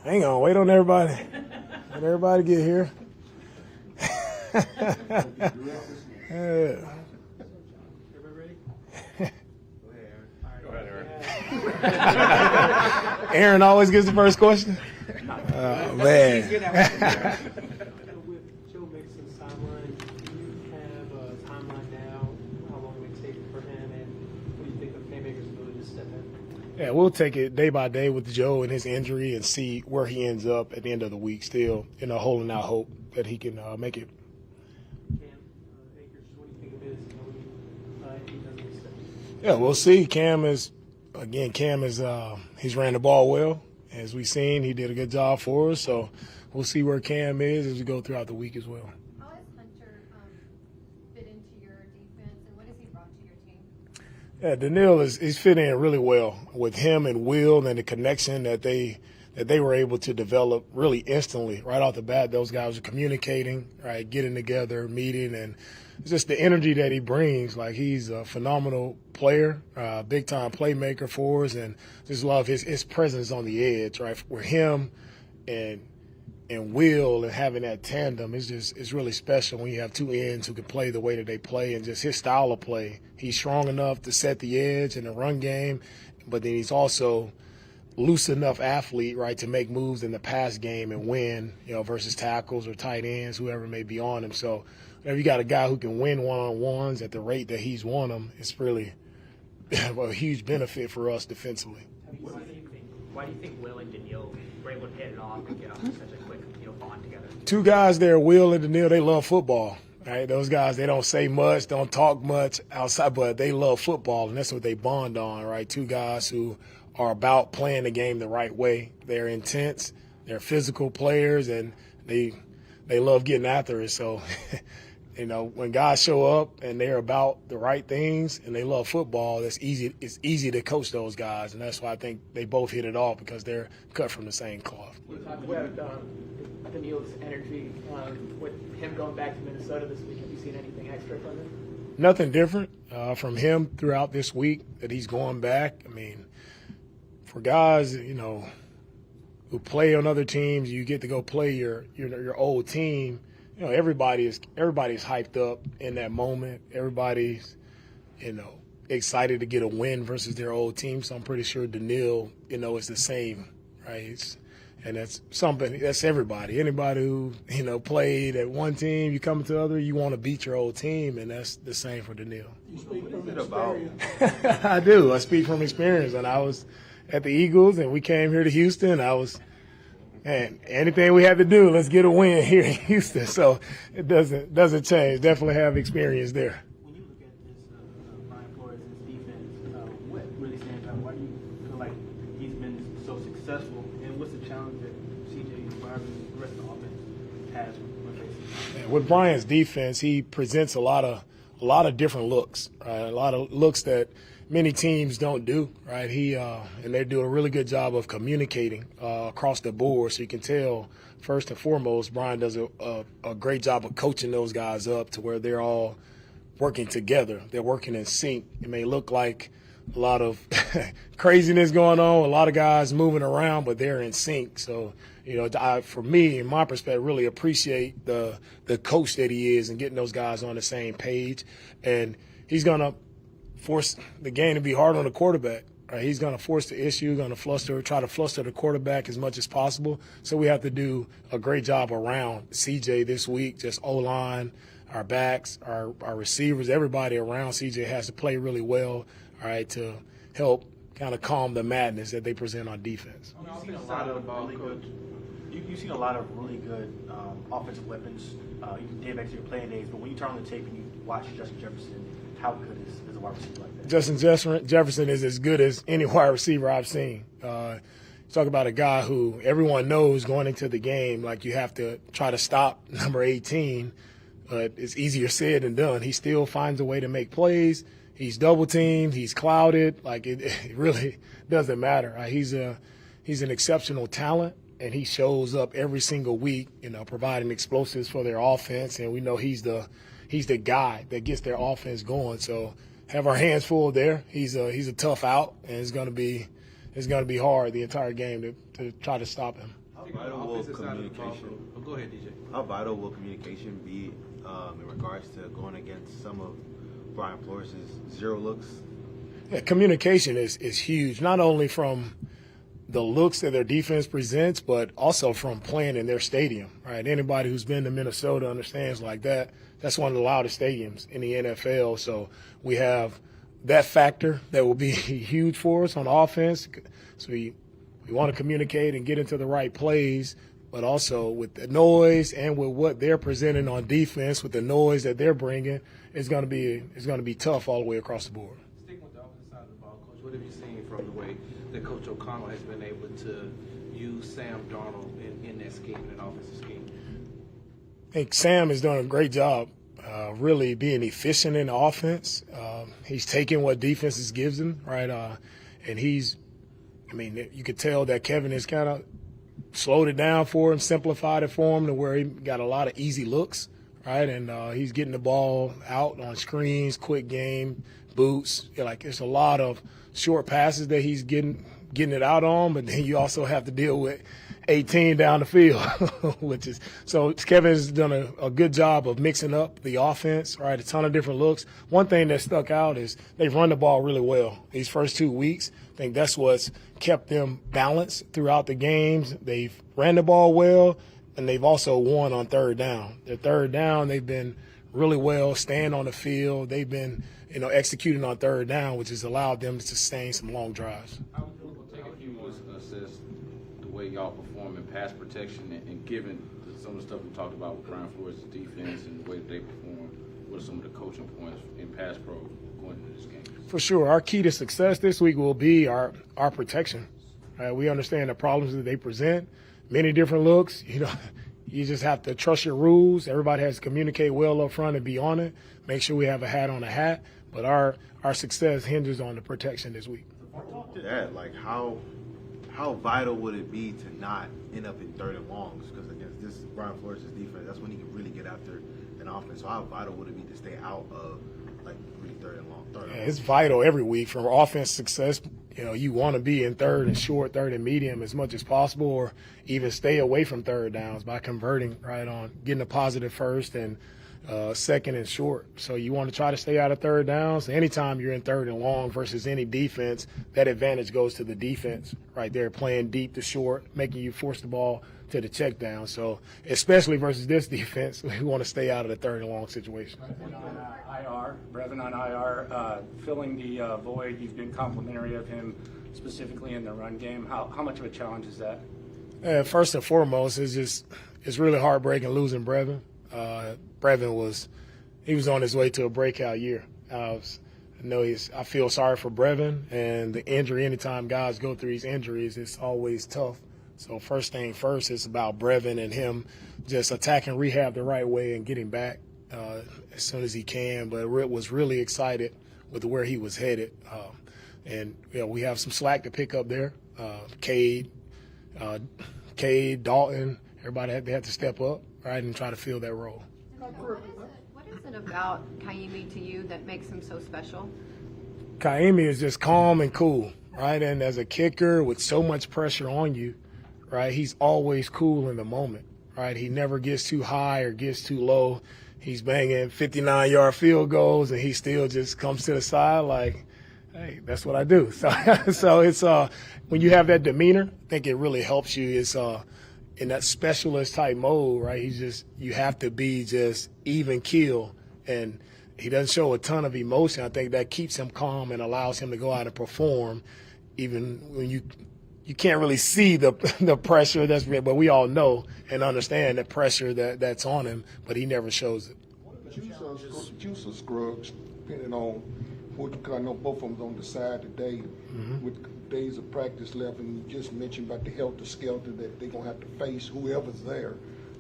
Hang on, wait on everybody. Let everybody get here. Aaron always gets the first question. Oh, man. Joe makes some timeline. Do you have a timeline now? How long it would take for him, and what do you think of Playmaker's ability to step in? Yeah, we'll take it day by day with Joe and his injury and see where he ends up at the end of the week. Still, holding out hope that he can make it. Cam Akers, what do you think of his ability if he doesn't step in? Yeah, we'll see. Cam is he's ran the ball well. As we've seen, he did a good job for us. So we'll see where Cam is as we go throughout the week as well. How has Hunter fit into your defense, and what has he brought to your team? Yeah, Daniil is fitting in really well with him and Will and the connection that they were able to develop really instantly right off the bat. Those guys are communicating, right, getting together, meeting, and it's just the energy that he brings. Like, he's a phenomenal player, big-time playmaker for us, and just love his presence on the edge, right? For him and Will and having that tandem it's really special when you have two ends who can play the way that they play, and just his style of play. He's strong enough to set the edge in the run game, but then he's also loose enough athlete, right, to make moves in the pass game and win, versus tackles or tight ends, whoever may be on him. So if you got a guy who can win one-on-ones at the rate that he's won them, it's really a huge benefit for us defensively. Why do you think Will and Daniil were able to hit it off and get off to such a quick bond together? Two guys there, Will and Daniil, they love football. Right? Those guys, they don't say much, don't talk much outside, but they love football, and that's what they bond on, right? Two guys who are about playing the game the right way. They're intense, they're physical players, and they love getting after it. So, when guys show up and they're about the right things and they love football, it's easy to coach those guys, and that's why I think they both hit it off, because they're cut from the same cloth. You talked about Daniil's energy with him going back to Minnesota this week. Have you seen anything extra from him? Nothing different from him throughout this week that he's going back. I mean, for guys, who play on other teams, you get to go play your old team. Everybody's hyped up in that moment. Everybody's, excited to get a win versus their old team. So I'm pretty sure Daniil, is the same, right? And that's something, that's everybody. Anybody who, played at one team, you come to the other, you want to beat your old team, and that's the same for Daniil. You speak from experience. I do. I speak from experience. And I was at the Eagles, and we came here to Houston. And anything we had to do, let's get a win here in Houston. So it doesn't change. Definitely have experience there. When you look at this Brian Flores' defense, what really stands out? Why do you feel like he's been so successful, and what's the challenge that CJ, Barber, and the rest of the offense has when facing? With Brian's defense, he presents a lot of different looks, right? A lot of looks that many teams don't do, right? And they do a really good job of communicating across the board. So you can tell, first and foremost, Brian does a great job of coaching those guys up to where they're all working together. They're working in sync. It may look like a lot of craziness going on, a lot of guys moving around, but they're in sync. So, for me, in my perspective, really appreciate the coach that he is and getting those guys on the same page. And he's going to force the game to be hard on the quarterback. Right? He's going to force the issue, going to try to fluster the quarterback as much as possible. So we have to do a great job around CJ this week, just O-line, our backs, our receivers, everybody around CJ has to play really well, all right, to help kind of calm the madness that they present on defense. You've seen a lot of really good offensive weapons. You did back to your playing days, but when you turn on the tape and you watch Justin Jefferson, how good is a wide receiver like that? Justin Jefferson is as good as any wide receiver I've seen. Talk about a guy who everyone knows going into the game, like you have to try to stop number 18, but it's easier said than done. He still finds a way to make plays. He's double-teamed. He's clouded. Like it really doesn't matter. He's an exceptional talent, and he shows up every single week, providing explosives for their offense, and we know he's the guy that gets their offense going. So have our hands full there. He's a tough out, and it's going to be it's going to be hard the entire game to try to stop him. How vital will communication? Oh, go ahead, DJ. How vital will communication be in regards to going against some of Brian Flores' zero looks? Yeah, communication is huge, not only from the looks that their defense presents, but also from playing in their stadium, right? Anybody who's been to Minnesota understands like that. That's one of the loudest stadiums in the NFL. So we have that factor that will be huge for us on offense. So we want to communicate and get into the right plays, but also with the noise and with what they're presenting on defense, with the noise that they're bringing, it's going to be tough all the way across the board. Sticking with the offensive side of the ball, Coach, what have you seen from the way that Coach O'Connell has been able to use Sam Darnold in that scheme, in that offensive scheme? I think Sam has done a great job really being efficient in the offense. He's taking what defenses gives him, right? And you could tell that Kevin has kind of slowed it down for him, simplified it for him to where he got a lot of easy looks, right? And he's getting the ball out on screens, quick game, boots. There's a lot of short passes that he's getting it out on, but then you also have to deal with 18 down the field, so Kevin's done a good job of mixing up the offense, right? A ton of different looks. One thing that stuck out is they've run the ball really well these first 2 weeks. I think that's what's kept them balanced throughout the games. They've ran the ball well, and they've also won on third down. Their third down, they've been really well, staying on the field. They've been, executing on third down, which has allowed them to sustain some long drives. Take a few months to assess the way y'all perform in pass protection, and given some of the stuff we talked about with Brian Flores' defense and the way that they perform, what are some of the coaching points in pass pro going into this game? For sure. Our key to success this week will be our protection. We understand the problems that they present, many different looks. You just have to trust your rules. Everybody has to communicate well up front and be on it. Make sure we have a hat on a hat. But our success hinges on the protection this week. Talk to that. How vital would it be to not end up in third and longs? Because against this Brian Flores' defense, that's when he can really get after an offense. So how vital would it be to stay out of really third and long? It's vital every week for offense success. You want to be in third and short, third and medium as much as possible, or even stay away from third downs by converting right on, getting a positive first and second and short. So you want to try to stay out of third downs. Anytime you're in third and long versus any defense, that advantage goes to the defense right there, playing deep to short, making you force the ball to the check down. So especially versus this defense, we want to stay out of the third and long situation. Brevin on IR, filling the void. You've been complimentary of him specifically in the run game. How much of a challenge is that? First and foremost, it's really heartbreaking losing Brevin. Brevin was on his way to a breakout year. I feel sorry for Brevin, and the injury. Anytime guys go through these injuries, it's always tough. So first thing first, it's about Brevin and him just attacking rehab the right way and getting back as soon as he can. But was really excited with where he was headed. And we have some slack to pick up there. Cade, Dalton, everybody they had to step up, right, and try to fill that role. What is it about Kaimi to you that makes him so special? Kaimi is just calm and cool, right? And as a kicker with so much pressure on you, right, he's always cool in the moment, right? He never gets too high or gets too low. He's banging 59-yard field goals, and he still just comes to the side like, hey, that's what I do. So it's when you have that demeanor, I think it really helps you. It's in that specialist type mode, right? You have to be just even keel, and he doesn't show a ton of emotion. I think that keeps him calm and allows him to go out and perform, even when you can't really see the pressure that's real, but we all know and understand the pressure that's on him, but he never shows it. Juice or Scruggs, depending on because I know both of them on the side today with days of practice left, and you just mentioned about the helter-skelter that they're going to have to face whoever's there.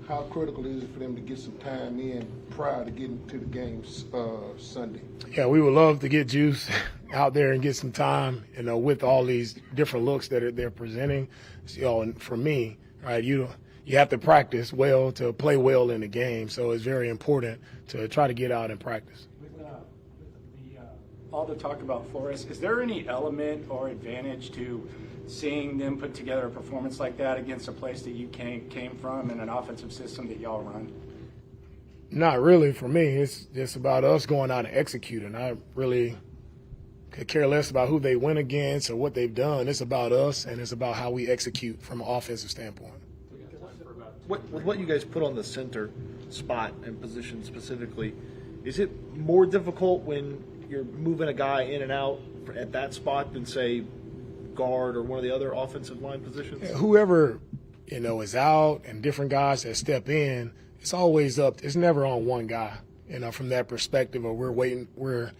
How critical is it for them to get some time in prior to getting to the games Sunday? Yeah, we would love to get Juice out there and get some time, with all these different looks that they're presenting. And for me, right, you have to practice well to play well in the game, so it's very important to try to get out and practice. All the talk about Flores, is there any element or advantage to seeing them put together a performance like that against a place that you came from and an offensive system that y'all run? Not really for me. It's just about us going out and executing. I really could care less about who they win against or what they've done. It's about us, and it's about how we execute from an offensive standpoint. With what you guys put on the center spot and position specifically, is it more difficult when you're moving a guy in and out at that spot than, say, guard or one of the other offensive line positions? Yeah, whoever, is out and different guys that step in, it's always up. It's never on one guy, from that perspective of we're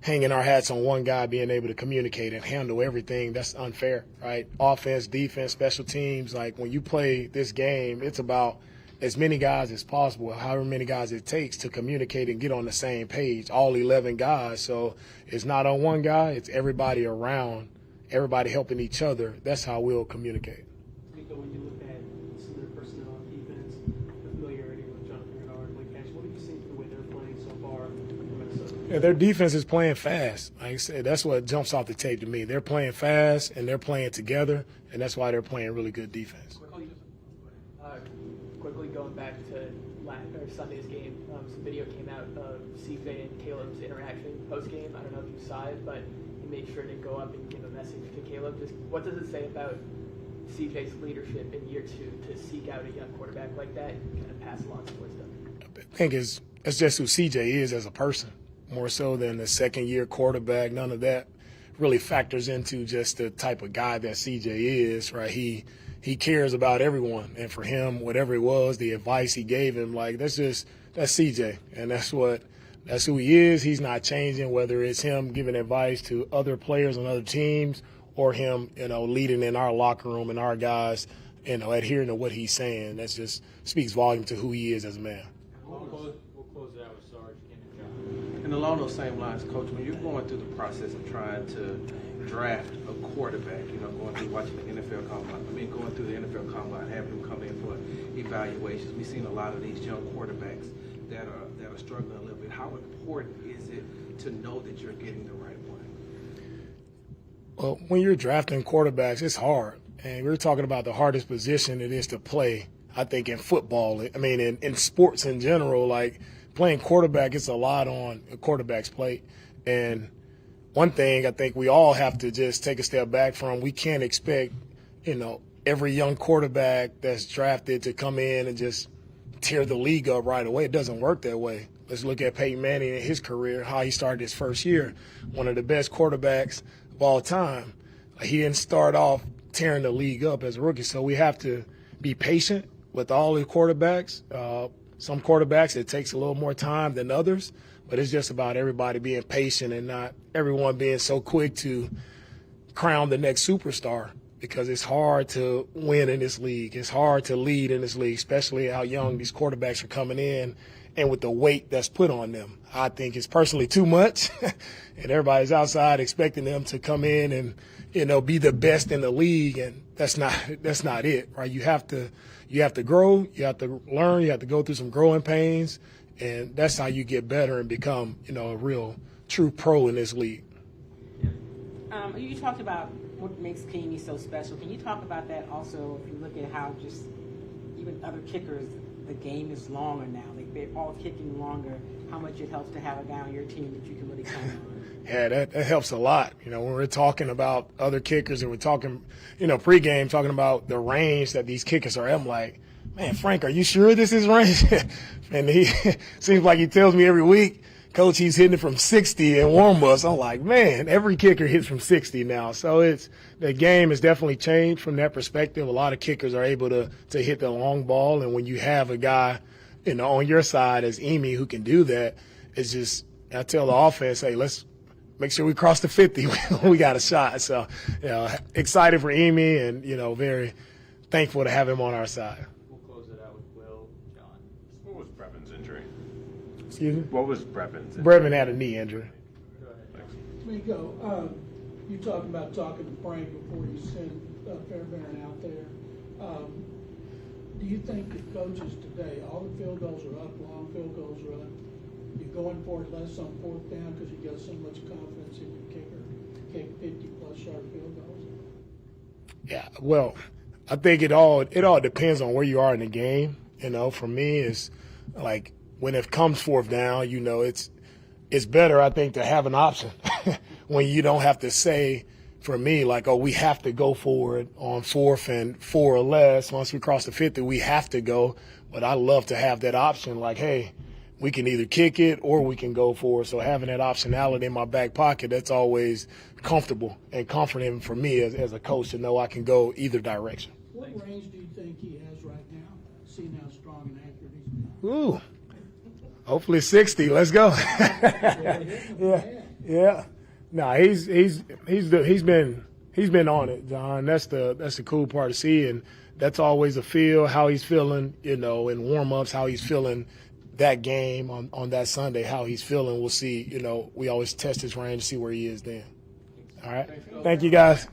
hanging our hats on one guy being able to communicate and handle everything. That's unfair, right? Offense, defense, special teams. Like when you play this game, it's about as many guys as possible, however many guys it takes to communicate and get on the same page, all 11 guys. So it's not on one guy. It's everybody around, everybody helping each other. That's how we'll communicate. DeMeco, when you look at some of the personnel on defense, the familiarity with Jonathan Bernard, what have you seen from the way they're playing so far in Minnesota? Yeah, their defense is playing fast. Like I said, that's what jumps off the tape to me. They're playing fast, and they're playing together, and that's why they're playing really good defense. Quickly going back to Sunday's game, some video came out of CJ and Caleb's interaction post-game. I don't know if you saw it, but he made sure to go up and give a message to Caleb. Just what does it say about CJ's leadership in year 2 to seek out a young quarterback like that and kind of pass along some wisdom? I think it's just who CJ is as a person, more so than the second-year quarterback. None of that really factors into just the type of guy that CJ is, right? He cares about everyone, and for him, whatever it was, the advice he gave him, that's CJ, and that's who he is. He's not changing, whether it's him giving advice to other players on other teams or him, leading in our locker room and our guys, adhering to what he's saying. That just speaks volume to who he is as a man. We'll close it out with Sarge, Ken, and John. And along those same lines, Coach, when you're going through the process of trying to draft a quarterback, going through watching the NFL combine, going through the NFL combine, having them come in for evaluations, we've seen a lot of these young quarterbacks that are struggling a little bit. How important is it to know that you're getting the right one? Well, when you're drafting quarterbacks, it's hard. And we're talking about the hardest position it is to play, I think, in football. In sports in general, like playing quarterback, it's a lot on a quarterback's plate. And one thing I think we all have to just take a step back from, we can't expect, every young quarterback that's drafted to come in and just tear the league up right away. It doesn't work that way. Let's look at Peyton Manning and his career, how he started his first year, one of the best quarterbacks of all time. He didn't start off tearing the league up as a rookie, so we have to be patient with all the quarterbacks. Some quarterbacks, it takes a little more time than others, but it's just about everybody being patient and not everyone being so quick to crown the next superstar, because it's hard to win in this league. It's hard to lead in this league, especially how young these quarterbacks are coming in and with the weight that's put on them. I think it's personally too much, and everybody's outside expecting them to come in and, be the best in the league, and that's not it, right? You have to grow, you have to learn, you have to go through some growing pains, and that's how you get better and become, a real true pro in this league. You talked about what makes Keeney so special. Can you talk about that also if you look at how just even other kickers, the game is longer now. Like they're all kicking longer. How much it helps to have a guy on your team that you can really count on. Yeah, that helps a lot. When we're talking about other kickers and we're talking, pregame, talking about the range that these kickers are, I'm like, man, Frank, are you sure this is range? And he seems like he tells me every week, Coach, he's hitting it from 60 in warm-ups. I'm like, man, every kicker hits from 60 now. So the game has definitely changed from that perspective. A lot of kickers are able to hit the long ball, and when you have a guy, on your side as Emi who can do that, it's just, I tell the offense, hey, let's make sure we cross the 50. We got a shot. So, excited for Emi and, very thankful to have him on our side. We'll close it out with Will, John. What was Brevin's injury? Excuse me? What was Brevin's injury? Brevin had a knee injury. DeMeco, you talked about talking to Frank before you send Fairbairn out there. Do you think the coaches today, all the field goals are up, long field goals are up, you're going for it less on fourth down because you got so much confidence in your kicker to kick 50-plus yard field goals? Yeah, well, I think it all depends on where you are in the game. You know, for me, it's like when it comes fourth down, you know, it's better, I think, to have an option when you don't have to say, for me, like, oh, we have to go for it on 4th and 4 or less. Once we cross the 50, we have to go. But I love to have that option, like, hey, we can either kick it or we can go for it. So having that optionality in my back pocket, that's always comfortable and comforting for me as a coach to know I can go either direction. What range do you think he has right now, seeing how strong and accurate he's been? Ooh, hopefully 60. Let's go. yeah. No, he's been on it, John. That's the cool part to see, and that's always a feel how he's feeling, you know, in warm-ups, how he's feeling that game on that Sunday, how he's feeling. We'll see, you know, we always test his range to see where he is then. All right. Thank you, guys.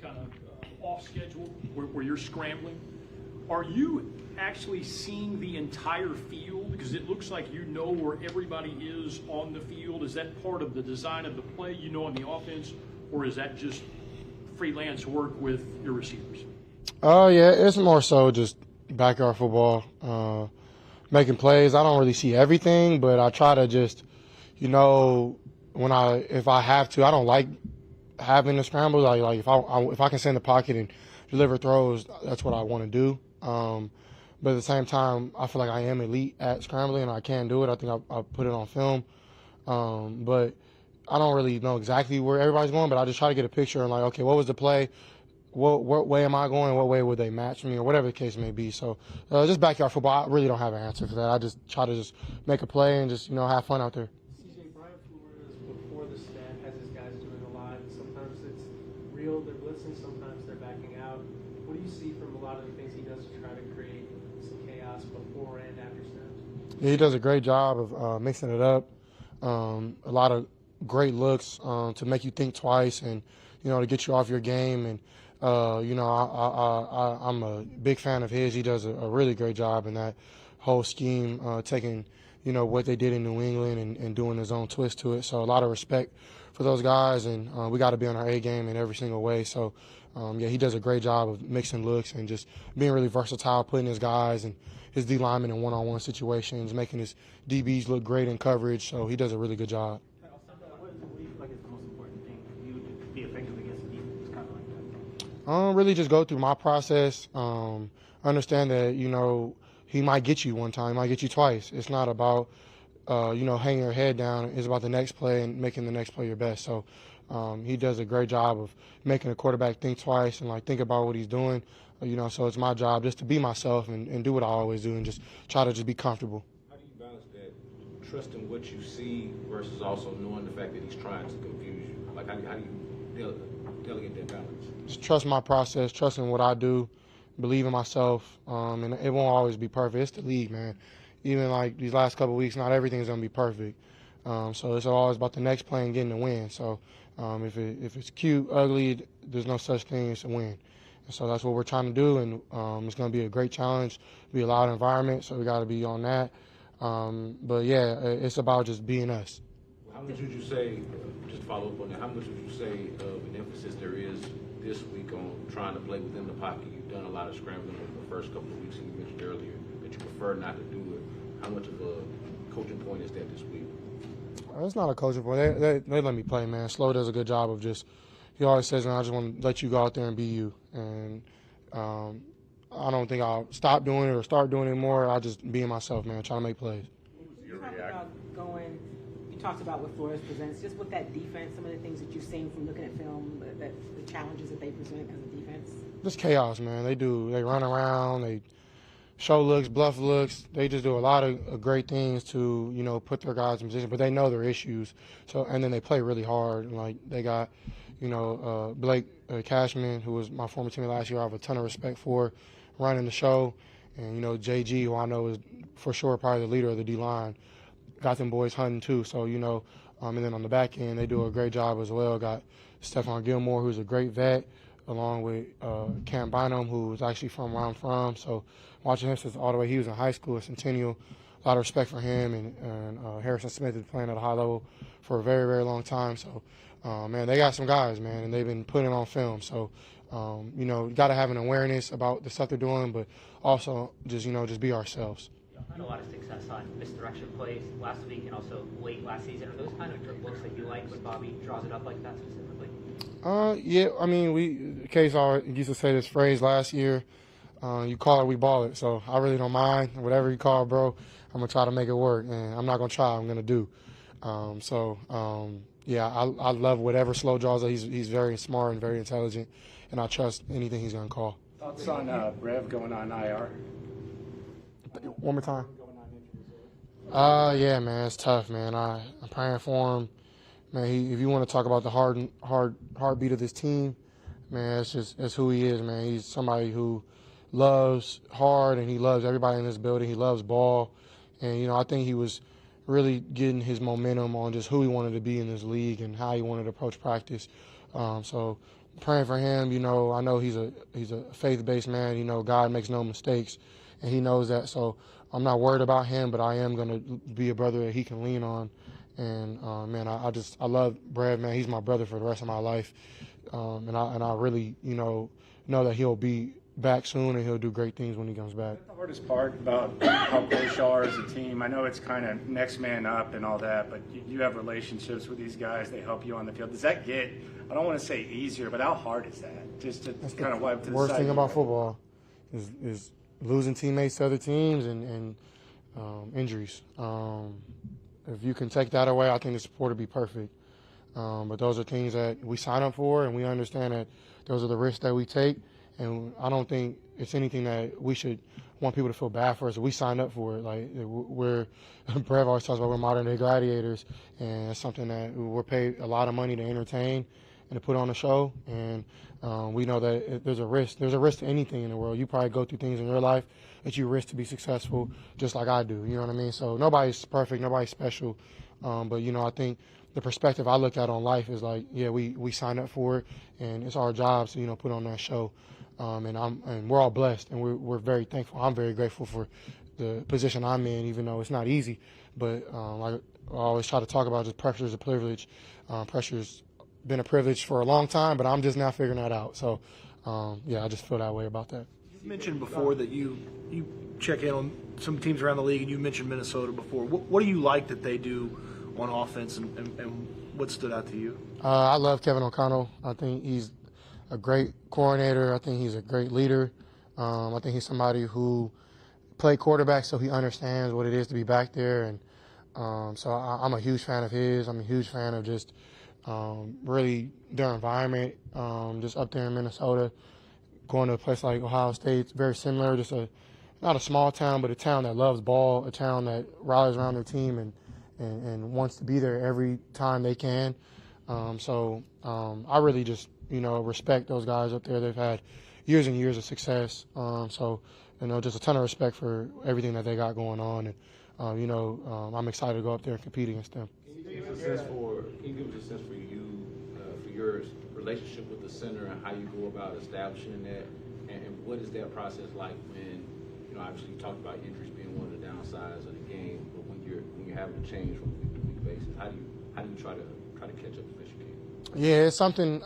kind of off schedule, where you're scrambling. Are you actually seeing the entire field? Because it looks like you know where everybody is on the field. Is that part of the design of the play, you know, on the offense, or is that just freelance work with your receivers? Yeah, it's more so just backyard football, making plays. I don't really see everything, but I try to just, you know, if I have to, I don't like having the scrambles. Like if I can stay in the pocket and deliver throws, that's what I want to do. But at the same time, I feel like I am elite at scrambling and I can do it. I think I put it on film. But I don't really know exactly where everybody's going, but I just try to get a picture and like, okay, what was the play? What way am I going? What way would they match me, or whatever the case may be? So just backyard football, I really don't have an answer for that. I just try to just make a play and just, you know, have fun out there. CJ, Brian Flores, before the snap, has his guys doing a lot. Sometimes it's real, they're blitzing, sometimes they're backing out. What do you see from a lot of the things he does to try to create some chaos before and after snaps? Yeah, he does a great job of mixing it up. A lot of great looks to make you think twice and, you know, to get you off your game. And you know, I'm a big fan of his. He does a really great job in that whole scheme, taking, you know, what they did in New England and doing his own twist to it. So a lot of respect for those guys, and we got to be on our A game in every single way. So, yeah, he does a great job of mixing looks and just being really versatile, putting his guys and his D linemen in one-on-one situations, making his DBs look great in coverage. So he does a really good job. What do you feel like is the most important thing for you to be effective against a defense kind of like that? Really just go through my process. Understand that, you know, he might get you one time, he might get you twice. It's not about, you know, hanging your head down. It's about the next play and making the next play your best. So he does a great job of making a quarterback think twice and, like, think about what he's doing. You know, so it's my job just to be myself and do what I always do and just try to just be comfortable. How do you balance that, trusting what you see versus also knowing the fact that he's trying to confuse you? Like, how do you delegate that balance? Just trust my process, trusting what I do, believe in myself, and it won't always be perfect. It's the league, man. Even like these last couple of weeks, not everything's gonna be perfect. So it's always about the next play and getting the win. So if it's cute, ugly, there's no such thing as a win. And so that's what we're trying to do, and it's gonna be a great challenge, be a loud environment. So we got to be on that. But yeah, it's about just being us. How much would you say, just to follow up on that, how much would you say of an emphasis there is this week on trying to play within the pocket? You've done a lot of scrambling over the first couple of weeks, and you mentioned earlier that you prefer not to do it. How much of a coaching point is that this week? It's not a coaching point. They let me play, man. Slow does a good job of just, he always says, man, I just want to let you go out there and be you. And I don't think I'll stop doing it or start doing it more. I'll just be myself, man, trying to make plays. You talked about what Flores presents, just with that defense, some of the things that you've seen from looking at film, the challenges that they present as a defense. Just chaos, man. They run around, they show looks, bluff looks. They just do a lot of great things to, you know, put their guys in position, but they know their issues. So, and then they play really hard. Like, they got, you know, Blake Cashman, who was my former teammate last year, I have a ton of respect for, running the show. And, you know, JG, who I know is for sure probably the leader of the D-line, got them boys hunting too. So, you know, and then on the back end, they do a great job as well. Got Stephon Gilmore, who's a great vet, along with Cam Bynum, who is actually from where I'm from. So watching him since all the way he was in high school at Centennial, a lot of respect for him. And Harrison Smith is playing at a high level for a very, very long time. So, man, they got some guys, man, and they've been putting it on film. So, you know, got to have an awareness about the stuff they're doing, but also just, you know, just be ourselves. Had a lot of success on misdirection plays last week and also late last season. Are those kind of looks that you like when Bobby draws it up like that specifically? Yeah, I mean, Case used to say this phrase last year, you call it, we ball it. So I really don't mind. Whatever you call it, bro, I'm going to try to make it work. And I'm not going to try, I'm going to do. Yeah, I love whatever slow draws. He's very smart and very intelligent, and I trust anything he's going to call. Thoughts on Brev going on IR? One more time. Yeah, man, it's tough, man. I'm praying for him, man. If you want to talk about the heartbeat of this team, man, it's who he is, man. He's somebody who loves hard and he loves everybody in this building. He loves ball, and you know, I think he was really getting his momentum on just who he wanted to be in this league and how he wanted to approach practice. So praying for him. I know he's a faith-based man. God makes no mistakes, and he knows that. So I'm not worried about him, but I am going to be a brother that he can lean on. And man, I love Brad, man. He's my brother for the rest of my life, and I really know that he'll be back soon and he'll do great things when he comes back. The hardest part about how close y'all are as a team, I know it's kind of next man up and all that, but you have relationships with these guys. They help you on the field. Does that get, I don't want to say easier, but how hard is that? Just to kind of wipe to the side. Worst thing about football is losing teammates to other teams and injuries. If you can take that away, I think the sport would be perfect. But those are things that we sign up for, and we understand that those are the risks that we take. And I don't think it's anything that we should want people to feel bad for us. We signed up for it. Like Brev always talks about we're modern day gladiators, and it's something that we're paid a lot of money to entertain and to put on a show. And we know that there's a risk. There's a risk to anything in the world. You probably go through things in your life that you risk to be successful, just like I do. You know what I mean? So nobody's perfect, nobody's special. But I think the perspective I look at on life is like, yeah, we signed up for it, and it's our job to put on that show. And we're all blessed, and we're very thankful. I'm very grateful for the position I'm in, even though it's not easy. But like I always try to talk about, just pressure is a privilege. Pressure's been a privilege for a long time, but I'm just now figuring that out. So, I just feel that way about that. You mentioned before that you check in on some teams around the league, and you mentioned Minnesota before. What do you like that they do on offense, and what stood out to you? I love Kevin O'Connell. I think he's a great coordinator. I think he's a great leader. I think he's somebody who played quarterback, so he understands what it is to be back there. And so I'm a huge fan of his. I'm a huge fan of just really their environment, just up there in Minnesota. Going to a place like Ohio State, it's very similar. Just not a small town, but a town that loves ball, a town that rallies around their team and wants to be there every time they can. I really just respect those guys up there. They've had years and years of success. Just a ton of respect for everything that they got going on. And, I'm excited to go up there and compete against them. Can you give us a sense for you, for your relationship with the center and how you go about establishing that? And what is that process like when, obviously you talked about injuries being one of the downsides of the game, but when you're having to change from week to week basis, how do you try to catch up as best you can? Yeah, it's something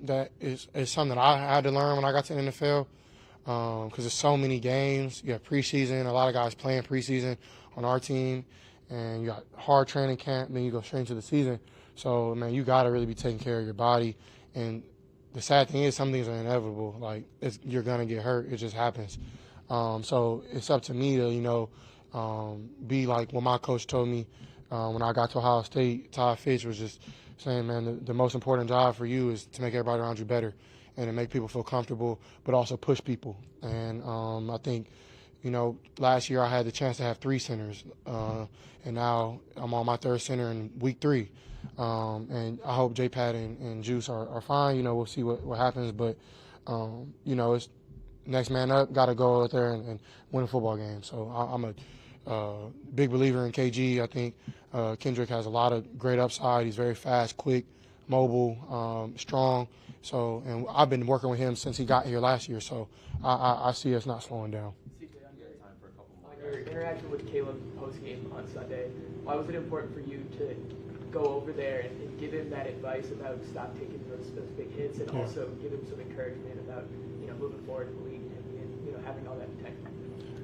that is something that I had to learn when I got to the NFL because there's so many games. You have preseason, a lot of guys playing preseason on our team, and you got hard training camp, then you go straight into the season. So, man, you got to really be taking care of your body. And the sad thing is some things are inevitable. Like, you're going to get hurt. It just happens. So it's up to me to, be like what my coach told me when I got to Ohio State. Todd Fitch was just saying, man, the most important job for you is to make everybody around you better and to make people feel comfortable, but also push people. And I think, last year I had the chance to have 3 centers, and now I'm on my 3rd center in week 3. And I hope J-Pat and Juice are fine. We'll see what happens. But, it's next man up, got to go out there and win a football game. So I'm a big believer in KG. I think Kendrick has a lot of great upside. He's very fast, quick, mobile, strong. So, and I've been working with him since he got here last year. So I see us not slowing down. On your interaction with Caleb post-game on Sunday, why was it important for you to go over there and give him that advice about stop taking those big hits and also give him some encouragement about moving forward in the league and having all that tech?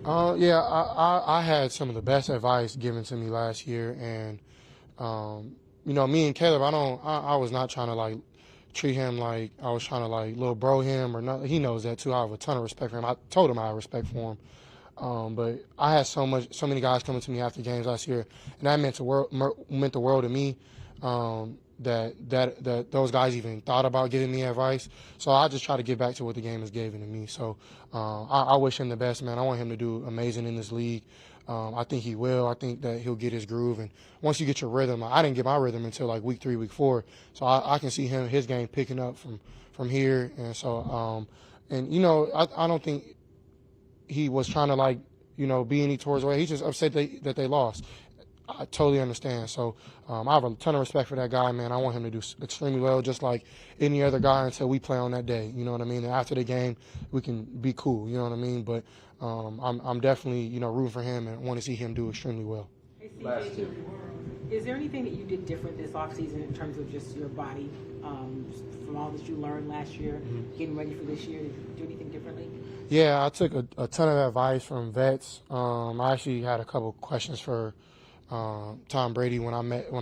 I had some of the best advice given to me last year, and me and Caleb, I was not trying to treat him like I was trying to little bro him or nothing. He knows that too. I have a ton of respect for him. I told him I have respect for him. But I had so many guys coming to me after games last year, and that meant the world to me. That those guys even thought about giving me advice. So I just try to get back to what the game has given to me. So I wish him the best, man. I want him to do amazing in this league. I think he will. I think that he'll get his groove. And once you get your rhythm, I didn't get my rhythm until week 3, week 4. So I can see his game picking up from here. And so, I don't think he was trying to be any towards away. He's just upset that they lost. I totally understand. So I have a ton of respect for that guy, man. I want him to do extremely well, just like any other guy until we play on that day. You know what I mean? And after the game, we can be cool. You know what I mean? But I'm definitely, rooting for him and want to see him do extremely well. Hey, CJ, is there anything that you did different this offseason in terms of just your body, from all that you learned last year, getting ready for this year? Did you do anything differently? Yeah, I took a ton of advice from vets. I actually had a couple questions for Tom Brady when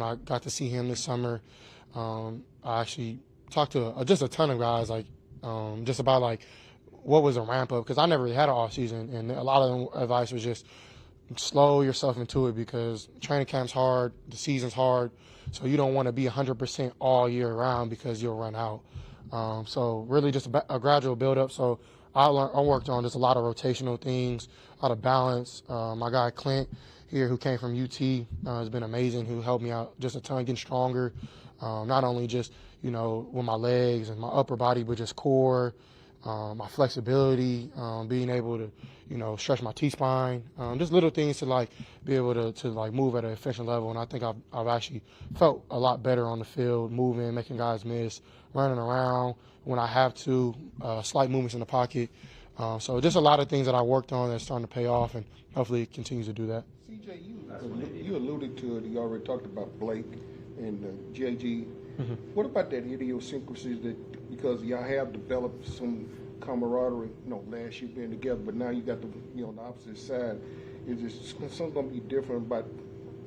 I got to see him this summer. I actually talked to just a ton of guys, like just about like what was a ramp up, because I never really had an off season, and a lot of them advice was just slow yourself into it because training camp's hard, the season's hard, so you don't want to be 100% all year round because you'll run out. So really just a gradual build up. So I worked on just a lot of rotational things, a lot of balance. My guy Clint here, who came from UT, has been amazing, who helped me out just a ton, getting stronger, not only just, with my legs and my upper body, but just core, my flexibility, being able to, stretch my T-spine, just little things to be able to move at an efficient level. And I think I've actually felt a lot better on the field, moving, making guys miss, running around when I have to, slight movements in the pocket. So just a lot of things that I worked on that's starting to pay off, and hopefully it continues to do that. CJ, you alluded to it. You already talked about Blake and JG. Mm-hmm. What about that idiosyncrasies that, because y'all have developed some camaraderie, last year being together, but now you got the, on the opposite side. Is there something going to be different about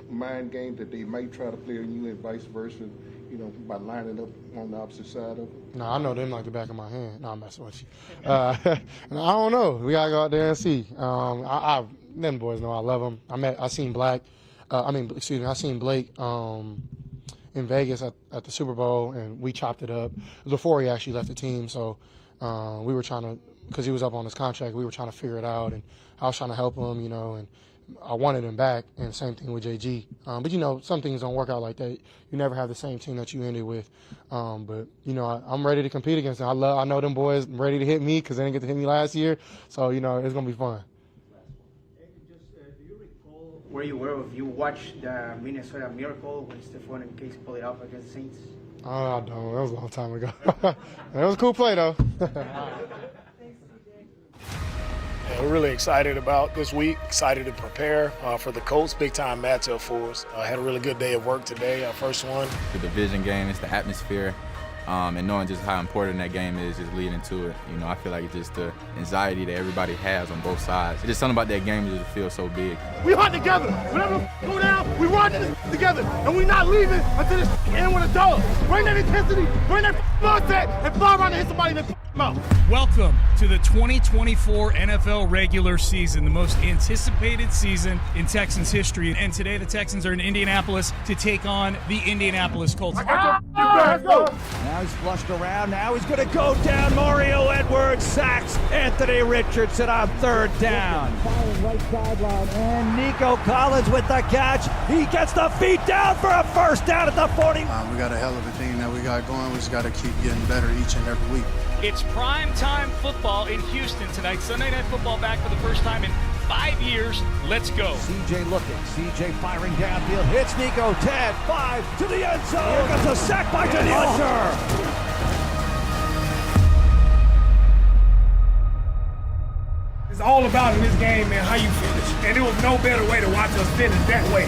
mind games that they might try to play on you and vice versa, by lining up on the opposite side of it? No, I know them like the back of my hand. No, I'm messing with you. I don't know. We got to go out there and see. Them boys know I love them. I seen Blake in Vegas at the Super Bowl, and we chopped it up. It was before he actually left the team, so we were trying to, because he was up on his contract, we were trying to figure it out, and I was trying to help him, and I wanted him back, and same thing with JG. But, some things don't work out like that. You never have the same team that you ended with. But, I'm ready to compete against them. I know them boys ready to hit me because they didn't get to hit me last year, so, it's going to be fun. Do you recall where you were if you watched the Minnesota Miracle when Stephon and Case pulled it off against the Saints? Oh, I don't. That was a long time ago. It was a cool play, though. Yeah, we're really excited about this week, excited to prepare for the Colts. Big-time matchup for us. Had a really good day of work today, our first one. The division game, it's the atmosphere, and knowing just how important that game is just leading to it. I feel like it's just the anxiety that everybody has on both sides. It's just something about that game that just feels so big. We hunt together. Whenever we go down, we run this together, and we're not leaving until this end with a dog. Bring that intensity, bring that mindset, and fly around and hit somebody in the mouth. Welcome to the 2024 NFL regular season, the most anticipated season in Texans history. And today the Texans are in Indianapolis to take on the Indianapolis Colts. Let's go. Now he's flushed around. Now he's going to go down. Mario Edwards sacks Anthony Richardson on third down. Right sideline, and Nico Collins with the catch. He gets the feet down for a first down at the 40. We got a hell of a thing that we got going. We just got to keep getting better each and every week. It's prime time football in Houston tonight. Sunday Night Football back for the first time in 5 years. Let's go. CJ looking. CJ firing downfield. Hits Nico. 10, 5 to the end zone. Here comes a sack by Daniel Hunter. It's all about in this game, man, how you finish. And there was no better way to watch us finish that way.